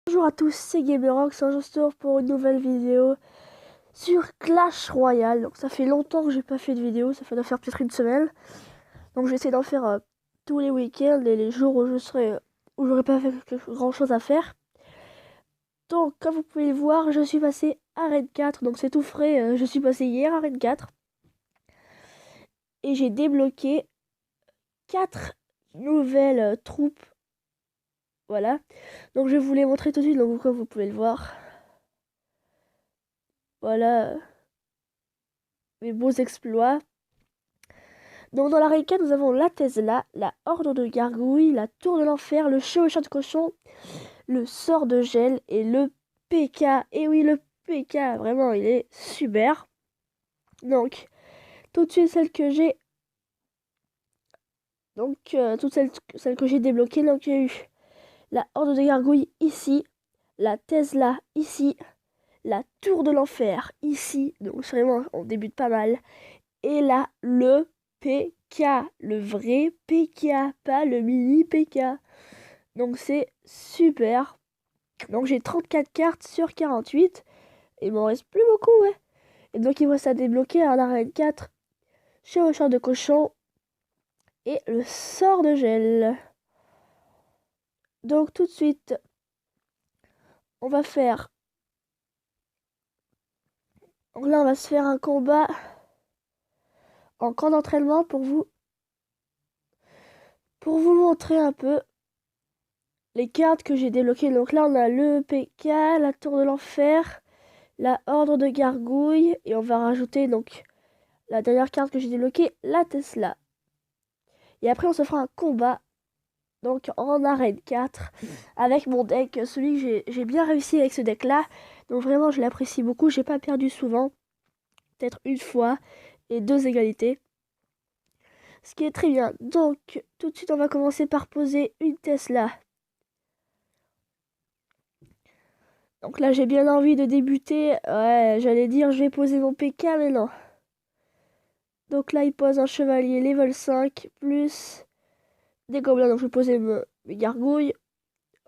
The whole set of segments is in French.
Bonjour à tous, c'est Gamerox, un jour pour une nouvelle vidéo sur Clash Royale. Donc ça fait longtemps que j'ai pas fait de vidéo, ça doit faire peut-être une semaine. Donc je vais essayer d'en faire tous les week-ends et les jours où où j'aurais pas fait grand chose à faire. Donc comme vous pouvez le voir, je suis passé à Raid 4, donc c'est tout frais, je suis passé hier à Raid 4. Et j'ai débloqué 4 nouvelles troupes. Voilà, donc je vais vous les montrer tout de suite, donc comme vous pouvez le voir. Voilà mes beaux exploits. Donc dans la raid 4, nous avons la Tesla, la Horde de Gargouilles, la Tour de l'Enfer, le Chevaucheur de Cochon, le Sort de Gel et le PK. Et oui, le PK, vraiment, il est super. Donc, tout de suite, celle que j'ai... Donc, toutes celles que j'ai débloquées. Donc, il y a eu la Horde de Gargouilles ici, la Tesla ici, la Tour de l'Enfer ici. Donc, vraiment, on débute pas mal. Et là, le PK, le vrai PK, pas le mini PK. Donc c'est super. Donc j'ai 34 cartes sur 48. Il m'en reste plus beaucoup, ouais. Et donc il me reste à débloquer à l'arène 4, Chevaucheur de Cochon et le Sort de Gel. Donc tout de suite, on va faire... Donc là, on va se faire un combat en camp d'entraînement pour vous montrer un peu les cartes que j'ai débloquées. Donc là, on a le PK, la Tour de l'Enfer, la Horde de Gargouilles, et on va rajouter donc la dernière carte que j'ai débloquée, la Tesla. Et après, on se fera un combat, donc en arène 4, avec mon deck, celui que j'ai bien réussi avec ce deck-là. Donc vraiment, je l'apprécie beaucoup, j'ai pas perdu souvent, peut-être une fois, et 2 égalités. Ce qui est très bien. Donc, tout de suite, on va commencer par poser une Tesla. Donc là, j'ai bien envie de débuter. Ouais, j'allais dire, je vais poser mon PK, mais non. Donc là, il pose un chevalier level 5, plus des gobelins. Donc je vais poser mes gargouilles.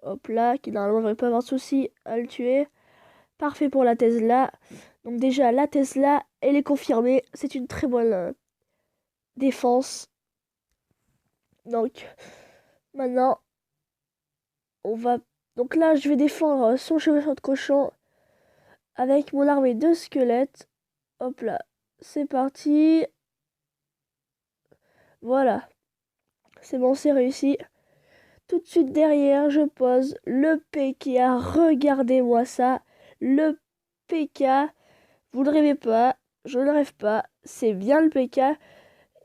Hop là, qui normalement ne devrait pas avoir de souci à le tuer. Parfait pour la Tesla. Donc déjà, la Tesla, elle est confirmée. C'est une très bonne défense. Donc, maintenant, on va... Donc là, je vais défendre son chevaucheur de cochon avec mon armée de squelettes. Hop là, c'est parti. Voilà, c'est bon, c'est réussi. Tout de suite derrière, je pose le PK. Regardez-moi ça. Le PK. Vous ne rêvez pas. Je ne rêve pas. C'est bien le PK.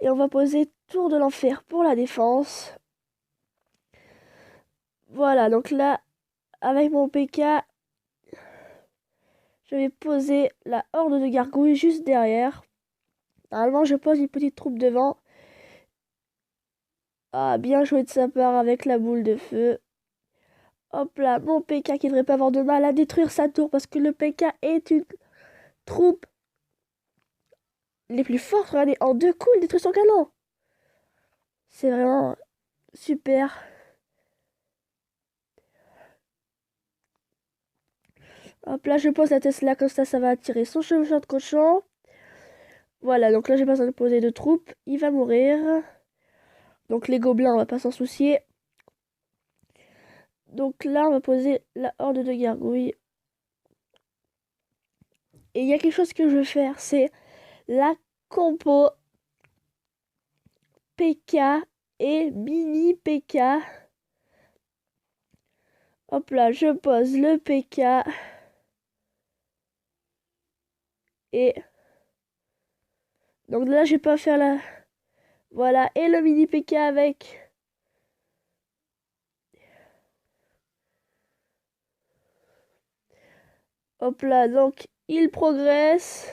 Et on va poser Tour de l'Enfer pour la défense. Voilà, donc là, avec mon PK, je vais poser la Horde de Gargouilles juste derrière. Normalement, je pose une petite troupe devant. Ah, bien joué de sa part avec la boule de feu. Hop là, mon PK qui ne devrait pas avoir de mal à détruire sa tour parce que le PK est une troupe les plus fortes. Regardez, en 2 coups, il détruit son canon. C'est vraiment super. Hop là, je pose la Tesla comme ça va attirer son chevaucheur de cochon. Voilà, donc là, j'ai pas besoin de poser de troupes. Il va mourir. Donc les gobelins, on va pas s'en soucier. Donc là, on va poser la horde de gargouilles. Et il y a quelque chose que je veux faire, c'est la compo PK et mini PK. Hop là, je pose le PK. Et donc là, je vais pas faire la... Voilà, et le mini PK avec... Hop là, donc il progresse.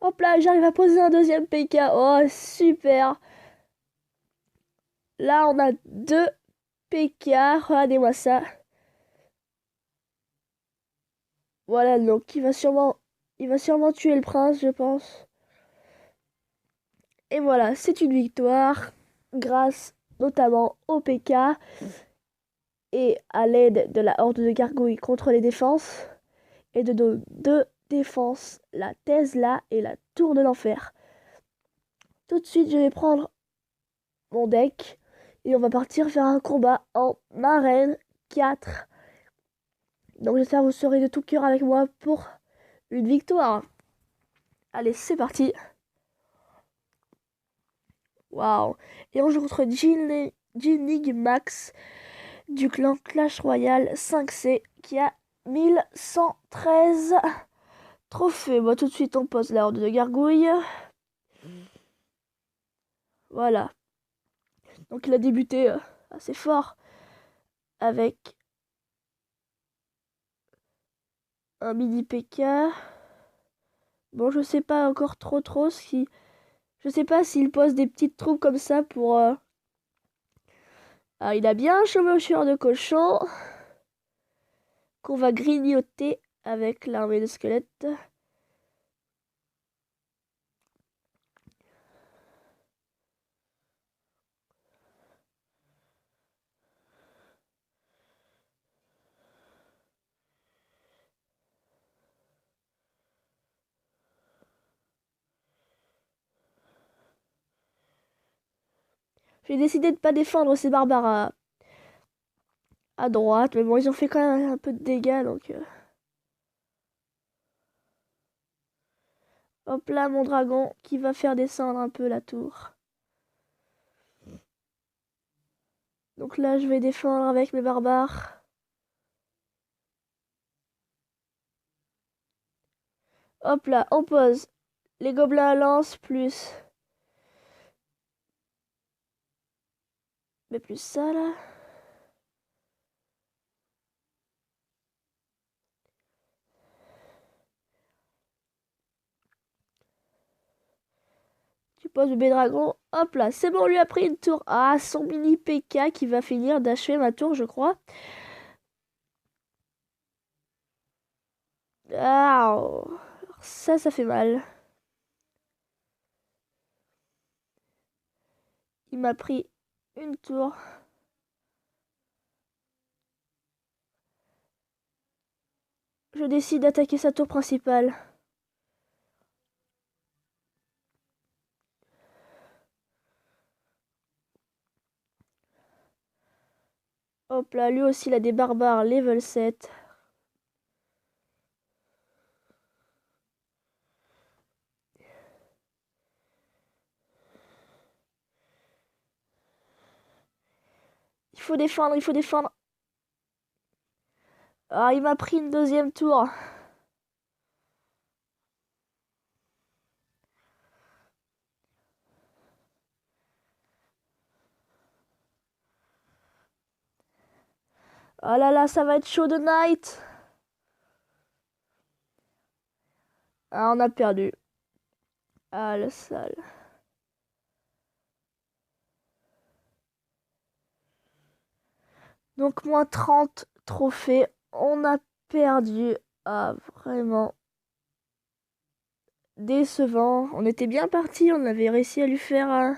Hop là, j'arrive à poser un deuxième PK. Oh, super. Là, on a 2 PK. Regardez-moi ça. Voilà, donc il va sûrement tuer le prince, je pense. Et voilà, c'est une victoire grâce notamment au PK et à l'aide de la horde de gargouilles contre les défenses et de nos deux défenses, la Tesla et la Tour de l'Enfer. Tout de suite, je vais prendre mon deck et on va partir faire un combat en arène 4. Donc j'espère que vous serez de tout cœur avec moi pour une victoire. Allez, c'est parti. Waouh. Et on joue contre Ginnig Max du clan Clash Royale 5C qui a 1113 trophées. Bon, tout de suite, on pose la horde de gargouilles. Voilà. Donc il a débuté assez fort avec un mini PK. Bon, je sais pas encore trop si... Je sais pas s'il pose des petites troupes comme ça pour... Ah, il a bien un chevaucheur de cochon qu'on va grignoter avec l'armée de squelettes. J'ai décidé de pas défendre ces barbares à droite, mais bon, ils ont fait quand même un peu de dégâts, donc... Hop là, mon dragon qui va faire descendre un peu la tour. Donc là, je vais défendre avec mes barbares. Hop là, on pose les gobelins à lance plus... Mais plus ça, là. Tu poses le B-Dragon. Hop là, c'est bon, on lui a pris une tour. Ah, son mini PK qui va finir d'achever ma tour, je crois. Ah, oh. Ça fait mal. Il m'a pris une tour. Je décide d'attaquer sa tour principale. Hop là, lui aussi il a des barbares level 7. Il faut défendre, il faut défendre. Ah, il m'a pris une deuxième tour. Oh là là, ça va être chaud de night. Ah, on a perdu. Ah, le sale. Donc, moins 30 trophées. On a perdu. Ah, vraiment décevant. On était bien parti. On avait réussi à lui faire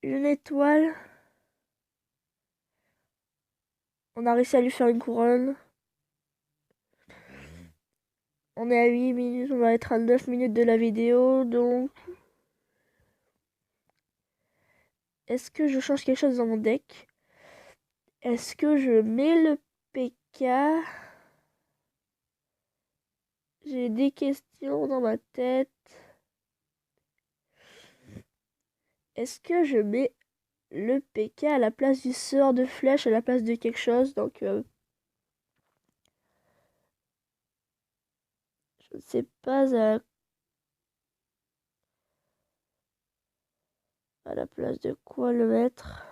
une étoile. On a réussi à lui faire une couronne. On est à 8 minutes. On va être à 9 minutes de la vidéo. Donc, est-ce que je change quelque chose dans mon deck? Est-ce que je mets le PK? J'ai des questions dans ma tête. Est-ce que je mets le PK à la place du sort de flèche, à la place de quelque chose? Donc, je ne sais pas à la place de quoi le mettre.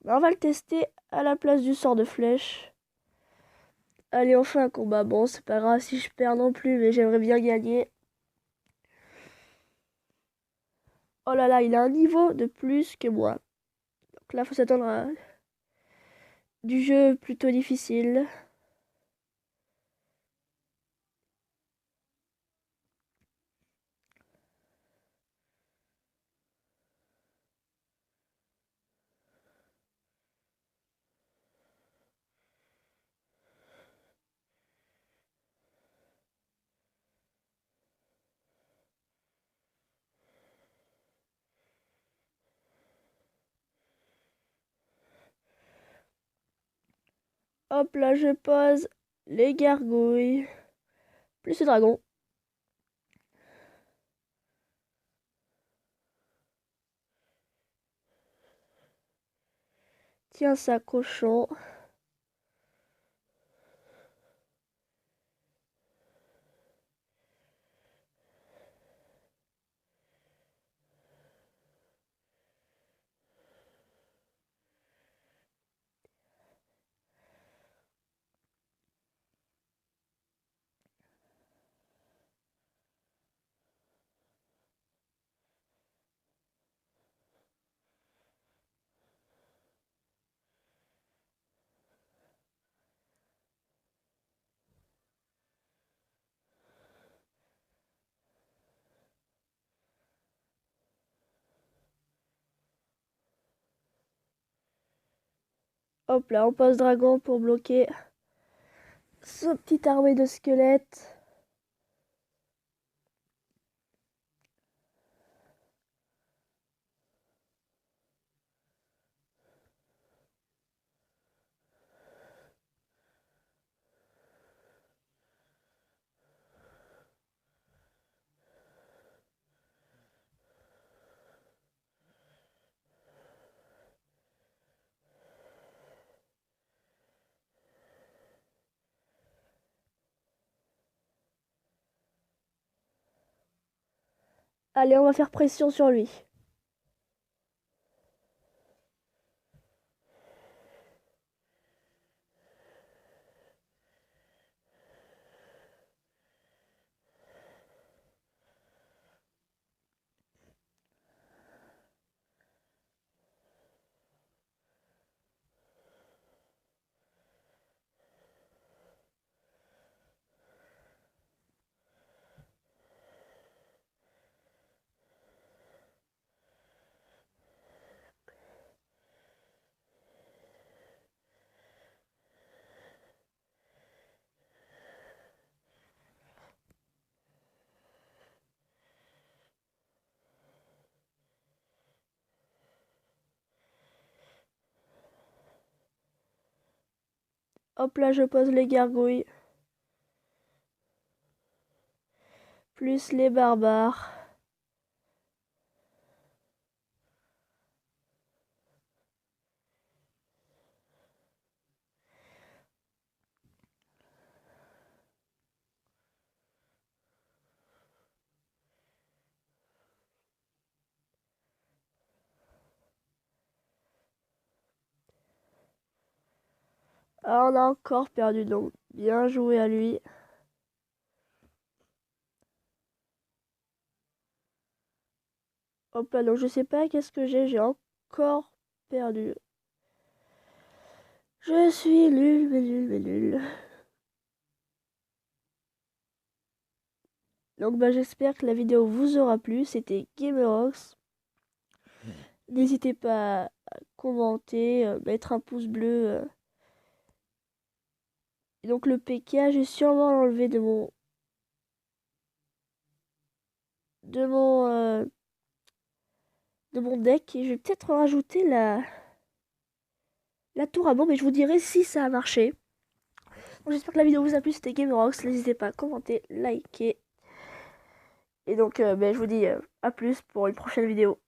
On va le tester à la place du sort de flèche. Allez, on fait un combat. Bon, c'est pas grave si je perds non plus, mais j'aimerais bien gagner. Oh là là, il a un niveau de plus que moi. Donc là, faut s'attendre à du jeu plutôt difficile. Hop là, je pose les gargouilles. Plus le dragon. Tiens ça, cochon. Hop là, on pose dragon pour bloquer ce petit armée de squelettes. Allez, on va faire pression sur lui. Hop là, je pose les gargouilles. Plus les barbares. Ah, on a encore perdu, donc bien joué à lui. Hop là, donc je sais pas qu'est-ce que j'ai encore perdu. Je suis nul, mais nul, mais nul. Donc bah j'espère que la vidéo vous aura plu. C'était Gamerox. N'hésitez pas à commenter, mettre un pouce bleu. Et donc le PK, j'ai sûrement enlevé de mon de mon deck et je vais peut-être rajouter la tour à bombe et je vous dirai si ça a marché. Donc j'espère que la vidéo vous a plu. C'était Gamerox. N'hésitez pas à commenter, liker. Et donc je vous dis à plus pour une prochaine vidéo.